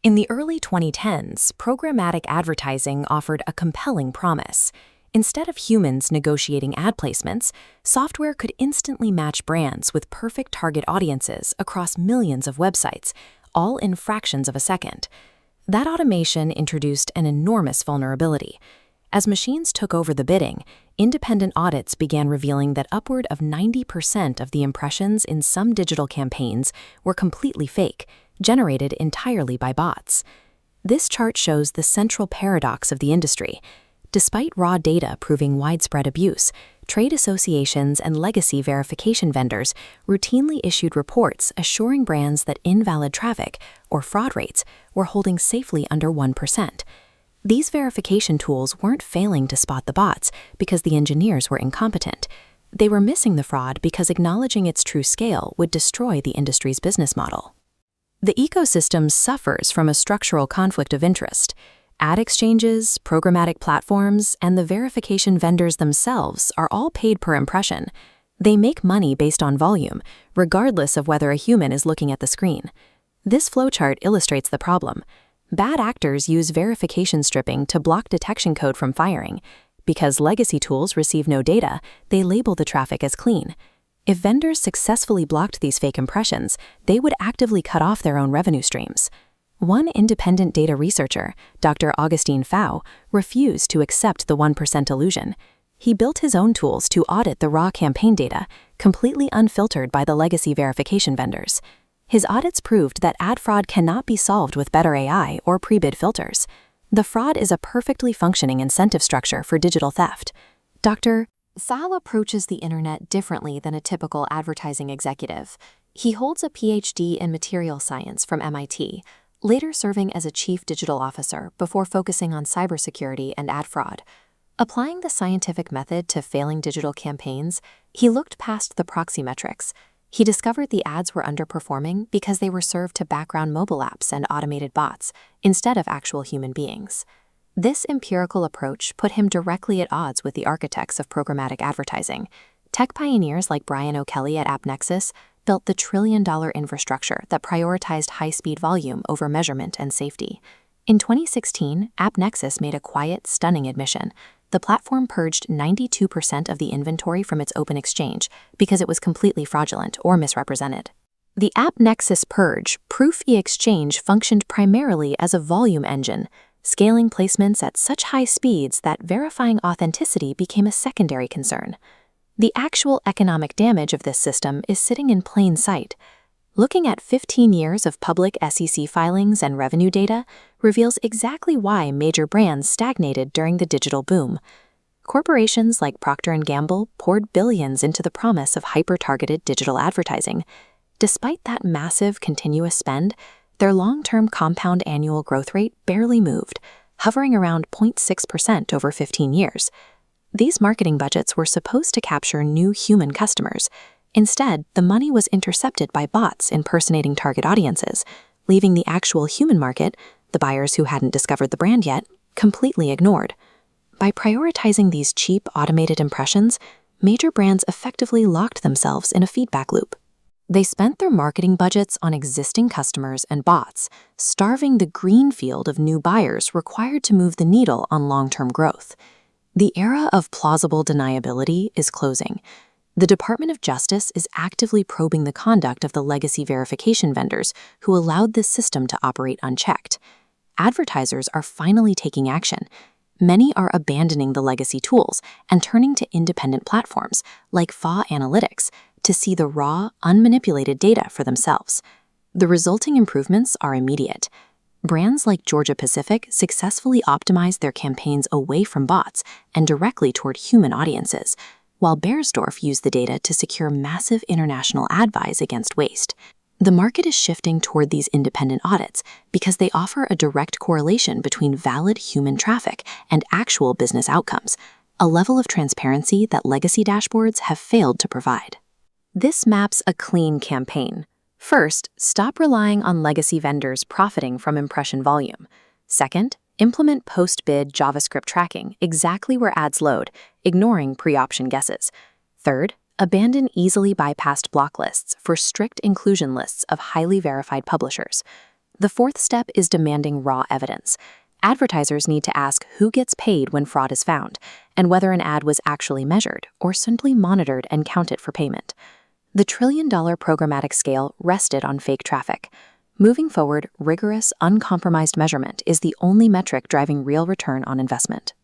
In the early 2010s, programmatic advertising offered a compelling promise. Instead of humans negotiating ad placements, software could instantly match brands with perfect target audiences across millions of websites, all in fractions of a second. That automation introduced an enormous vulnerability. As machines took over the bidding, independent audits began revealing that upward of 90% of the impressions in some digital campaigns were completely fake, generated entirely by bots. This chart shows the central paradox of the industry. Despite raw data proving widespread abuse, trade associations and legacy verification vendors routinely issued reports assuring brands that invalid traffic, or fraud rates, were holding safely under 1%. These verification tools weren't failing to spot the bots because the engineers were incompetent. They were missing the fraud because acknowledging its true scale would destroy the industry's business model. The ecosystem suffers from a structural conflict of interest. Ad exchanges, programmatic platforms, and the verification vendors themselves are all paid per impression. They make money based on volume, regardless of whether a human is looking at the screen. This flowchart illustrates the problem. Bad actors use verification stripping to block detection code from firing. Because legacy tools receive no data, they label the traffic as clean. If vendors successfully blocked these fake impressions, they would actively cut off their own revenue streams. One independent data researcher, Dr. Augustine Fau, refused to accept the 1% illusion. He built his own tools to audit the raw campaign data, completely unfiltered by the legacy verification vendors. His audits proved that ad fraud cannot be solved with better AI or pre-bid filters. The fraud is a perfectly functioning incentive structure for digital theft. Dr. Fau approaches the internet differently than a typical advertising executive. He holds a PhD in material science from MIT, later serving as a chief digital officer before focusing on cybersecurity and ad fraud. Applying the scientific method to failing digital campaigns, he looked past the proxy metrics. He discovered the ads were underperforming because they were served to background mobile apps and automated bots instead of actual human beings. This empirical approach put him directly at odds with the architects of programmatic advertising. Tech pioneers like Brian O'Kelly at AppNexus built the trillion-dollar infrastructure that prioritized high-speed volume over measurement and safety. In 2016, AppNexus made a quiet, stunning admission. The platform purged 92% of the inventory from its open exchange because it was completely fraudulent or misrepresented. The AppNexus purge proof e-exchange functioned primarily as a volume engine, scaling placements at such high speeds that verifying authenticity became a secondary concern. The actual economic damage of this system is sitting in plain sight. Looking at 15 years of public SEC filings and revenue data reveals exactly why major brands stagnated during the digital boom. Corporations like Procter & Gamble poured billions into the promise of hyper-targeted digital advertising. Despite that massive continuous spend, their long-term compound annual growth rate barely moved, hovering around 0.6% over 15 years. These marketing budgets were supposed to capture new human customers. Instead, the money was intercepted by bots impersonating target audiences, leaving the actual human market, the buyers who hadn't discovered the brand yet, completely ignored. By prioritizing these cheap automated impressions, major brands effectively locked themselves in a feedback loop. They spent their marketing budgets on existing customers and bots, starving the greenfield of new buyers required to move the needle on long-term growth. The era of plausible deniability is closing. The Department of Justice is actively probing the conduct of the legacy verification vendors who allowed this system to operate unchecked. Advertisers are finally taking action. Many are abandoning the legacy tools and turning to independent platforms like FA Analytics to see the raw, unmanipulated data for themselves. The resulting improvements are immediate. Brands like Georgia Pacific successfully optimized their campaigns away from bots and directly toward human audiences, while Beiersdorf used the data to secure massive international ad buys against waste. The market is shifting toward these independent audits because they offer a direct correlation between valid human traffic and actual business outcomes, a level of transparency that legacy dashboards have failed to provide. This maps a clean campaign. First, stop relying on legacy vendors profiting from impression volume. Second, implement post-bid JavaScript tracking exactly where ads load, ignoring pre-option guesses. Third, abandon easily bypassed block lists for strict inclusion lists of highly verified publishers. The fourth step is demanding raw evidence. Advertisers need to ask who gets paid when fraud is found, and whether an ad was actually measured or simply monitored and counted for payment. The trillion-dollar programmatic scale rested on fake traffic. Moving forward, rigorous, uncompromised measurement is the only metric driving real return on investment.